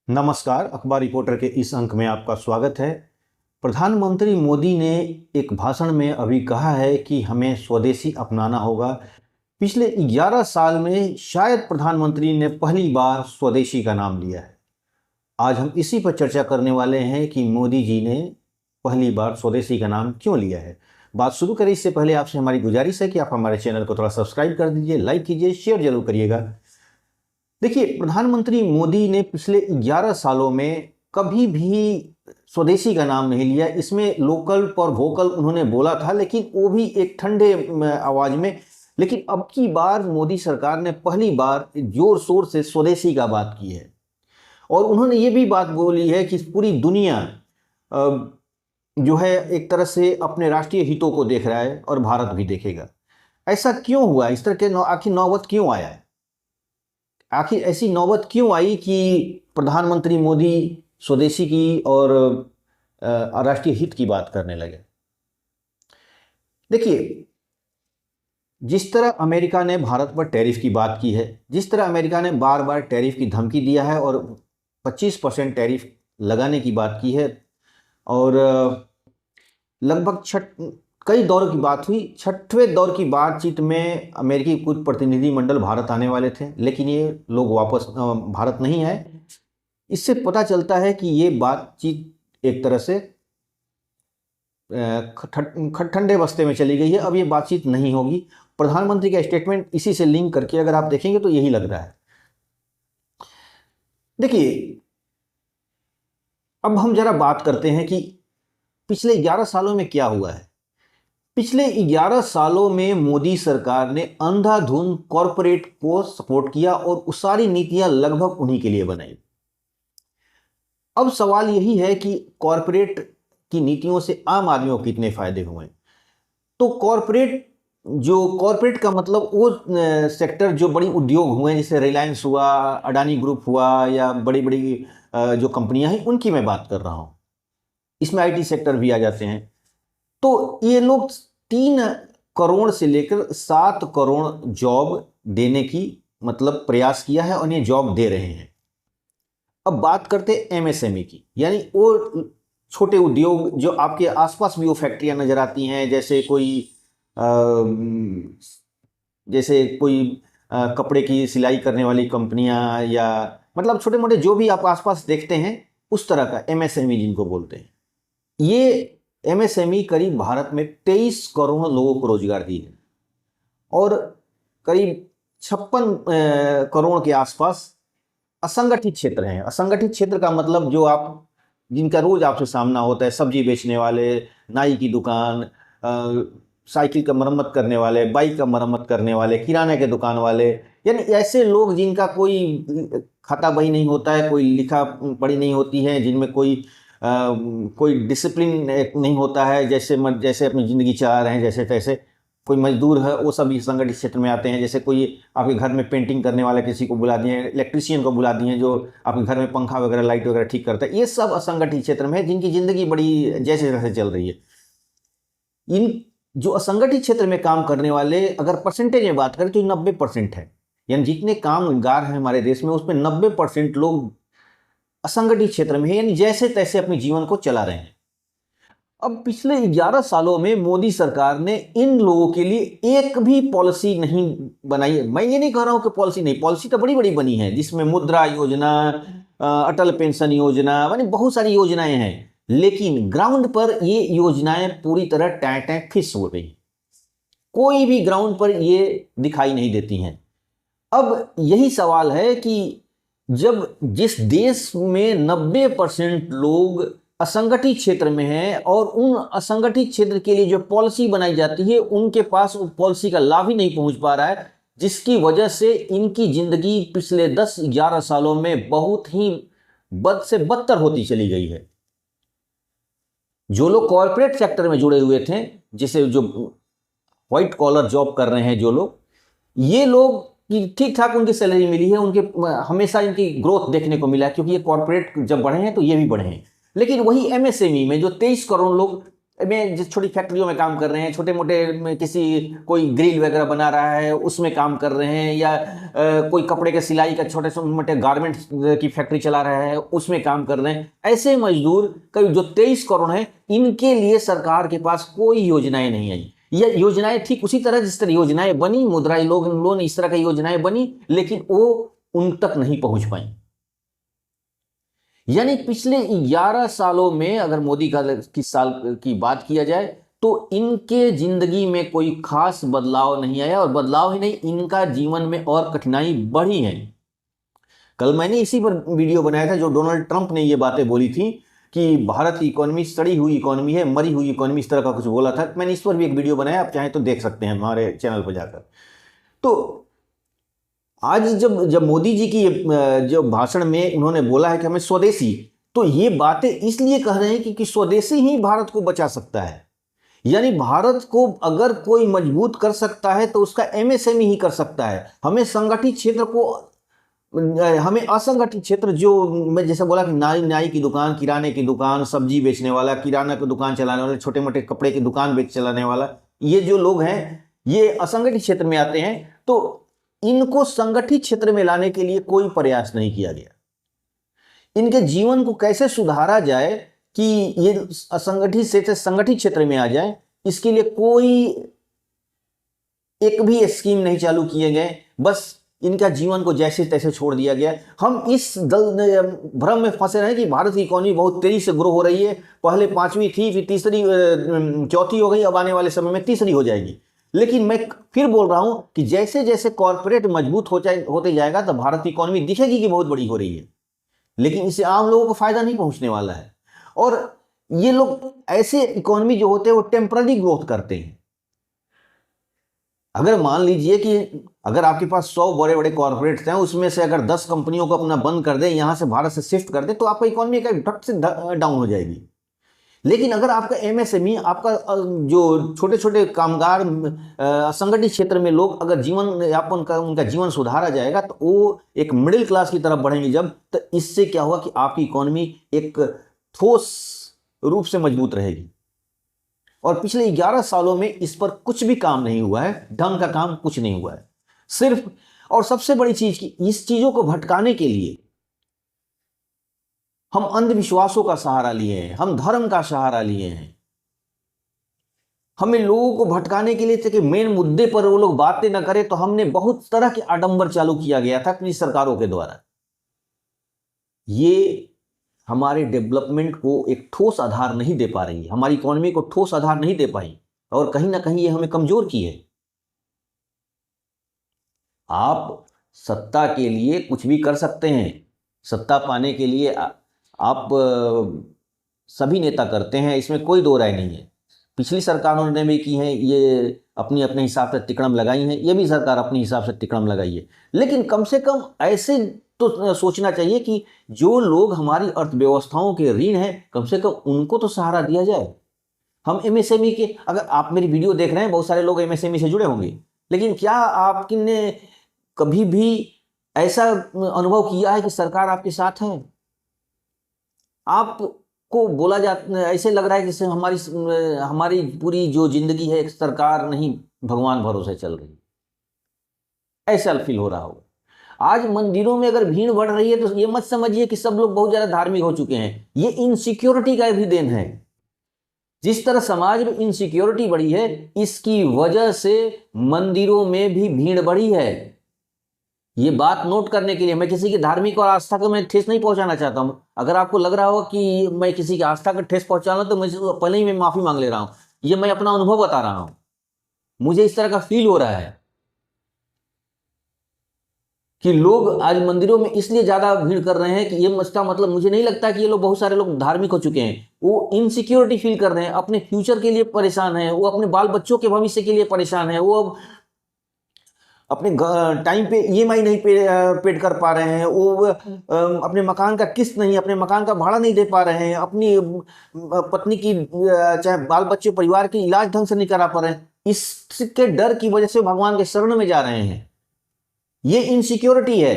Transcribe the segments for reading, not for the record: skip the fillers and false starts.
नमस्कार। अखबार रिपोर्टर के इस अंक में आपका स्वागत है। प्रधानमंत्री मोदी ने एक भाषण में अभी कहा है कि हमें स्वदेशी अपनाना होगा। पिछले 11 साल में शायद प्रधानमंत्री ने पहली बार स्वदेशी का नाम लिया है। आज हम इसी पर चर्चा करने वाले हैं कि मोदी जी ने पहली बार स्वदेशी का नाम क्यों लिया है। बात शुरू करें इससे पहले आपसे हमारी गुजारिश है कि आप हमारे चैनल को थोड़ा सब्सक्राइब कर दीजिए, लाइक कीजिए, शेयर जरूर करिएगा। देखिए, प्रधानमंत्री मोदी ने पिछले 11 सालों में कभी भी स्वदेशी का नाम नहीं लिया। इसमें लोकल फॉर वोकल उन्होंने बोला था, लेकिन वो भी एक ठंडे आवाज में। लेकिन अब की बार मोदी सरकार ने पहली बार जोर शोर से स्वदेशी का बात की है और उन्होंने ये भी बात बोली है कि पूरी दुनिया जो है एक तरह से अपने राष्ट्रीय हितों को देख रहा है और भारत भी देखेगा। ऐसा क्यों हुआ? इस तरह के आखिर नौबत क्यों आया है? आखिर ऐसी नौबत क्यों आई कि प्रधानमंत्री मोदी स्वदेशी की और राष्ट्रीय हित की बात करने लगे? देखिए, जिस तरह अमेरिका ने भारत पर टैरिफ की बात की है, जिस तरह अमेरिका ने बार बार टैरिफ की धमकी दिया है और 25% टैरिफ लगाने की बात की है और लगभग कई दौर की बात हुई। 6वें दौर की बातचीत में अमेरिकी कुछ प्रतिनिधिमंडल भारत आने वाले थे, लेकिन ये लोग वापस भारत नहीं आए। इससे पता चलता है कि ये बातचीत एक तरह से ठंडे बस्ते में चली गई है। अब ये बातचीत नहीं होगी। प्रधानमंत्री का स्टेटमेंट इसी से लिंक करके अगर आप देखेंगे तो यही लग रहा है। देखिए, अब हम जरा बात करते हैं कि पिछले 11 सालों में क्या हुआ है। पिछले 11 सालों में मोदी सरकार ने अंधाधुंध कॉरपोरेट को सपोर्ट किया और उस सारी नीतियां लगभग उन्हीं के लिए बनाई। अब सवाल यही है कि कॉरपोरेट की नीतियों से आम आदमियों को कितने फायदे हुए। तो कॉरपोरेट का मतलब वो सेक्टर जो बड़ी उद्योग हुए, जैसे रिलायंस हुआ, अडानी ग्रुप हुआ या बड़ी बड़ी जो कंपनियां हैं, उनकी मैं बात कर रहा हूं। इसमें आईटी सेक्टर भी आ जाते हैं। तो ये लोग 3 करोड़ से लेकर 7 करोड़ जॉब देने की मतलब प्रयास किया है और ये जॉब दे रहे हैं। अब बात करते हैं एमएसएमई की, यानी वो छोटे उद्योग जो आपके आसपास भी वो फैक्ट्रियां नजर आती हैं, जैसे कोई कपड़े की सिलाई करने वाली कंपनियां या मतलब छोटे मोटे जो भी आप आसपास देखते हैं, उस तरह का एमएसएमई जिनको बोलते हैं। ये एमएसएमई करीब भारत में 23 करोड़ लोगों को रोजगार दी है और करीब 56 करोड़ के आसपास असंगठित क्षेत्र हैं। असंगठित क्षेत्र का मतलब जो आप जिनका रोज आपसे सामना होता है, सब्जी बेचने वाले, नाई की दुकान, साइकिल का मरम्मत करने वाले, बाइक का मरम्मत करने वाले, किराने के दुकान वाले, यानी ऐसे लोग जिनका कोई खाता बही नहीं होता है, कोई लिखा पढ़ी नहीं होती है, जिनमें कोई डिसिप्लिन नहीं होता है, जैसे अपनी ज़िंदगी चला रहे हैं जैसे तैसे। कोई मजदूर है, वो सभी संगठित क्षेत्र में आते हैं। जैसे कोई आपके घर में पेंटिंग करने वाला किसी को बुला दिए, इलेक्ट्रीशियन को बुला दिए जो आपके घर में पंखा वगैरह लाइट वगैरह ठीक करता है। ये सब असंगठित क्षेत्र में है, जिनकी ज़िंदगी बड़ी जैसे तैसे चल रही है। इन जो असंगठित क्षेत्र में काम करने वाले अगर परसेंटेज में बात करें तो 90% है। यानी जितने कामगार हैं हमारे देश में, उसमें 90% लोग असंगठित क्षेत्र में है, यानी जैसे तैसे अपने जीवन को चला रहे हैं। अब पिछले 11 सालों में मोदी सरकार ने इन लोगों के लिए एक भी पॉलिसी नहीं बनाई है। मैं ये नहीं कह रहा हूं कि पॉलिसी तो बड़ी बड़ी बनी है, जिसमें मुद्रा योजना, अटल पेंशन योजना, यानी बहुत सारी योजनाएं हैं, लेकिन ग्राउंड पर ये योजनाएं पूरी तरह टैं फिस हो गई। कोई भी ग्राउंड पर ये दिखाई नहीं देती हैं। अब यही सवाल है कि जब जिस देश में 90% लोग असंगठित क्षेत्र में हैं और उन असंगठित क्षेत्र के लिए जो पॉलिसी बनाई जाती है उनके पास उस पॉलिसी का लाभ ही नहीं पहुंच पा रहा है, जिसकी वजह से इनकी जिंदगी पिछले 10-11 सालों में बहुत ही बद से बदतर होती चली गई है। जो लोग कॉर्पोरेट सेक्टर में जुड़े हुए थे, जैसे जो व्हाइट कॉलर जॉब कर रहे हैं जो लोग, ये लोग ठीक ठाक उनकी सैलरी मिली है, उनके हमेशा इनकी ग्रोथ देखने को मिला है, क्योंकि ये कॉर्पोरेट जब बढ़े हैं तो ये भी बढ़े हैं। लेकिन वही एमएसएमई में जो 23 करोड़ लोग में जिस छोटी फैक्ट्रियों में काम कर रहे हैं, छोटे मोटे किसी कोई ग्रिल वगैरह बना रहा है उसमें काम कर रहे हैं, या कोई कपड़े के सिलाई का छोटे से मोटे गारमेंट्स की फैक्ट्री चला रहा है उसमें काम कर रहे हैं, ऐसे मजदूर करीब जो 23 करोड़ हैं, इनके लिए सरकार के पास कोई योजनाएं नहीं आई। यह योजनाएं ठीक उसी तरह जिस तरह योजनाएं बनी, मुद्रा लोन इस तरह की योजनाएं बनी, लेकिन वो उन तक नहीं पहुंच पाई। यानी पिछले 11 सालों में अगर मोदी का किस साल की बात किया जाए तो इनके जिंदगी में कोई खास बदलाव नहीं आया, और बदलाव ही नहीं, इनका जीवन में और कठिनाई बढ़ी है। कल मैंने इसी पर वीडियो बनाया था जो डोनाल्ड ट्रंप ने ये बातें बोली थी कि भारत की इकोनॉमी सड़ी हुई इकोनॉमी है, मरी हुई इकोनॉमी, इस तरह का कुछ बोला था। मैंने इस पर भी एक वीडियो बनाया, आप चाहें तो देख सकते हैं हमारे चैनल पर जाकर। तो आज जब मोदी जी की जो भाषण में उन्होंने बोला है कि हमें स्वदेशी, तो ये बातें इसलिए कह रहे हैं कि स्वदेशी ही भारत को बचा सकता है। यानी भारत को अगर कोई मजबूत कर सकता है तो उसका एमएसएमई ही कर सकता है। हमें संगठित क्षेत्र को, हमें असंगठित क्षेत्र, जो मैं जैसे बोला कि नाई की दुकान, किराने की दुकान, सब्जी बेचने वाला, किराना की दुकान चलाने वाला, छोटे मोटे कपड़े की दुकान चलाने वाला, ये जो लोग हैं ये असंगठित क्षेत्र में आते हैं। तो इनको संगठित क्षेत्र में लाने के लिए कोई प्रयास नहीं किया गया। इनके जीवन को कैसे सुधारा जाए कि ये असंगठित से संगठित क्षेत्र में आ जाए, इसके लिए कोई एक भी स्कीम नहीं चालू किए गए। बस इनका जीवन को जैसे तैसे छोड़ दिया गया। हम इस भ्रम में फंसे रहे कि भारत की इकोनॉमी बहुत तेजी से ग्रो हो रही है। पहले 5वीं थी, फिर तीसरी, चौथी हो गई, अब आने वाले समय में तीसरी हो जाएगी। लेकिन मैं फिर बोल रहा हूं कि जैसे जैसे कॉर्पोरेट मजबूत होते जाएगा तो भारत की इकोनॉमी दिखेगी कि बहुत बड़ी हो रही है, लेकिन इससे आम लोगों को फायदा नहीं पहुंचने वाला है। और ये लोग ऐसे इकोनॉमी जो होते हैं वो टेम्पररी ग्रोथ करते हैं। अगर मान लीजिए कि अगर आपके पास 100 बड़े बड़े कॉर्पोरेट्स हैं, उसमें से अगर 10 कंपनियों को अपना बंद कर दें, यहां से भारत से शिफ्ट कर दें, तो आपका इकोनॉमी का धक से डाउन हो जाएगी। लेकिन अगर आपका एमएसएमई, आपका जो छोटे छोटे कामगार, असंगठित क्षेत्र में लोग, अगर जीवन यापन का उनका जीवन सुधारा जाएगा तो वो एक मिडिल क्लास की तरफ बढ़ेंगे जब, तो इससे क्या होगा कि आपकी इकोनॉमी एक ठोस रूप से मजबूत रहेगी। और पिछले 11 सालों में इस पर कुछ भी काम नहीं हुआ है, ढंग का काम कुछ नहीं हुआ है। सिर्फ, और सबसे बड़ी चीज की, इस चीजों को भटकाने के लिए हम अंधविश्वासों का सहारा लिए हैं, हम धर्म का सहारा लिए हैं। हमें लोगों को भटकाने के लिए थे कि मेन मुद्दे पर वो लोग बातें न करें, तो हमने बहुत तरह के आडंबर चालू किया गया था अपनी सरकारों के द्वारा। ये हमारे डेवलपमेंट को एक ठोस आधार नहीं दे पा रही है, हमारी इकोनॉमी को ठोस आधार नहीं दे पाई, और कहीं ना कहीं ये हमें कमजोर की है। आप सत्ता के लिए कुछ भी कर सकते हैं, सत्ता पाने के लिए आप सभी नेता करते हैं, इसमें कोई दो राय नहीं है। पिछली सरकारों ने भी की है, ये अपनी अपने हिसाब से तिकड़म लगाई हैं, ये भी सरकार अपने हिसाब से तिकड़म लगाई है। लेकिन कम से कम ऐसे तो सोचना चाहिए कि जो लोग हमारी अर्थव्यवस्थाओं के ऋण हैं, कम से कम उनको तो सहारा दिया जाए। हम एमएसएमई के, अगर आप मेरी वीडियो देख रहे हैं, बहुत सारे लोग एमएसएमई से जुड़े होंगे, लेकिन क्या आपने कभी भी ऐसा अनुभव किया है कि सरकार आपके साथ है? आपको बोला जाता, ऐसे लग रहा है कि हमारी पूरी जो जिंदगी है एक सरकार नहीं भगवान भरोसे चल रही, ऐसा फील हो रहा होगा। आज मंदिरों में अगर भीड़ बढ़ रही है तो ये मत समझिए कि सब लोग बहुत ज्यादा धार्मिक हो चुके हैं, ये इनसिक्योरिटी का भी देन है। जिस तरह समाज में इनसिक्योरिटी बढ़ी है, इसकी वजह से मंदिरों में भी भीड़ बढ़ी है। ये बात नोट करने के लिए, मैं किसी की धार्मिक और आस्था को मैं ठेस नहीं पहुंचाना चाहता हूं। अगर आपको लग रहा हो कि मैं किसी की आस्था को ठेस पहुंचाना, तो मुझे पहले ही मैं माफी मांग ले रहा हूं। ये मैं अपना अनुभव बता रहा हूं, मुझे इस तरह का फील हो रहा है कि लोग आज मंदिरों में इसलिए ज्यादा भीड़ कर रहे हैं कि ये इसका मतलब मुझे नहीं लगता कि ये लोग, बहुत सारे लोग धार्मिक हो चुके हैं, वो इनसिक्योरिटी फील कर रहे हैं, अपने फ्यूचर के लिए परेशान है, वो अपने बाल बच्चों के भविष्य के लिए परेशान है, वो अपने टाइम पे ईएमआई नहीं पेड कर पा रहे हैं, वो अपने मकान का किस्त नहीं, अपने मकान का भाड़ा नहीं दे पा रहे हैं, अपनी पत्नी की चाहे बाल बच्चे परिवार की इलाज ढंग से नहीं करा पा रहे हैं। इसके डर की वजह से भगवान के शरण में जा रहे हैं। ये इनसिक्योरिटी है।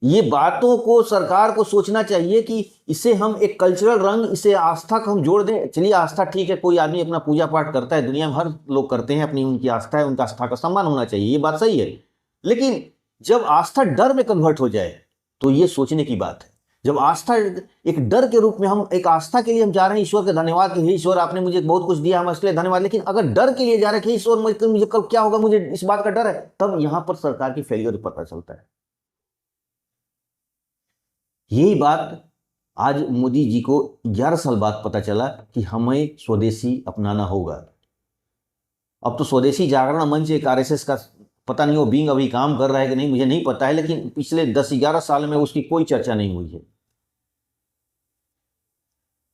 ये बातों को सरकार को सोचना चाहिए कि इसे हम एक कल्चरल रंग, इसे आस्था को हम जोड़ दें। चलिए आस्था ठीक है, कोई आदमी अपना पूजा पाठ करता है, दुनिया में हर लोग करते हैं, अपनी उनकी आस्था है, उनका आस्था का सम्मान होना चाहिए, ये बात सही है। लेकिन जब आस्था डर में कन्वर्ट हो जाए तो ये सोचने की बात है। जब आस्था एक डर के रूप में, हम एक आस्था के लिए हम जा रहे हैं ईश्वर का धन्यवाद कि हे ईश्वर आपने मुझे बहुत कुछ दिया, हम इसके लिए धन्यवाद, लेकिन अगर डर के लिए जा रहे हैं कि ईश्वर मुझे कल क्या होगा, मुझे इस बात का डर है, तब यहां पर सरकार की फेलियर पता चलता है। यही बात आज मोदी जी को 11 साल बाद पता चला कि हमें स्वदेशी अपनाना होगा। अब तो स्वदेशी जागरण मंच एक आरएसएस का, पता नहीं वो विंग अभी काम कर रहा है कि नहीं, मुझे नहीं पता है, लेकिन पिछले 10-11 साल में उसकी कोई चर्चा नहीं हुई है।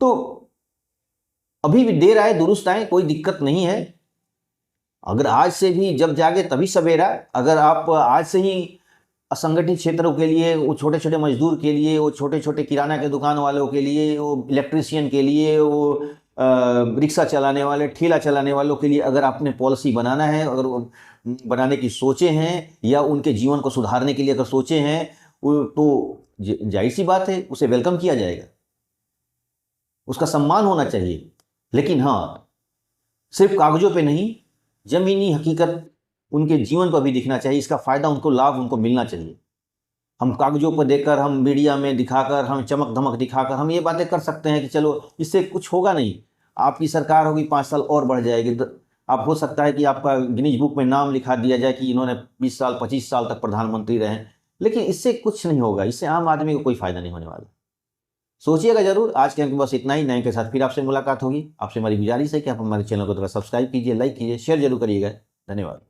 तो अभी भी देर आए दुरुस्त आए, कोई दिक्कत नहीं है। अगर आज से भी, जब जागे तभी सवेरा, अगर आप आज से ही असंगठित क्षेत्रों के लिए, वो छोटे छोटे मजदूर के लिए, वो छोटे छोटे किराना के दुकान वालों के लिए, वो इलेक्ट्रीशियन के लिए, वो रिक्शा चलाने वाले, ठेला चलाने वालों के लिए अगर आपने पॉलिसी बनाना है, अगर वो बनाने की सोचे हैं, या उनके जीवन को सुधारने के लिए अगर सोचे हैं, तो जाहिर सी बात है उसे वेलकम किया जाएगा, उसका सम्मान होना चाहिए। लेकिन हाँ, सिर्फ कागजों पे नहीं, जमीनी हकीकत उनके जीवन को भी दिखना चाहिए, इसका फायदा उनको, लाभ उनको मिलना चाहिए। हम कागजों पर देकर, हम मीडिया में दिखाकर, हम चमक धमक दिखाकर हम ये बातें कर सकते हैं कि चलो इससे कुछ होगा नहीं, आपकी सरकार होगी 5 साल और बढ़ जाएगी, आप हो सकता है कि आपका गिनीज बुक में नाम लिखा दिया जाए कि इन्होंने 20 साल 25 साल तक प्रधानमंत्री रहे, लेकिन इससे कुछ नहीं होगा, इससे आम आदमी को कोई फायदा नहीं होने वाला। सोचिएगा जरूर। आज के अंक बस इतना ही, नए के साथ फिर आपसे मुलाकात होगी। आपसे हमारी गुजारिश है कि आप हमारे चैनल को थोड़ा सब्सक्राइब कीजिए, लाइक कीजिए, शेयर जरूर करिएगा। धन्यवाद।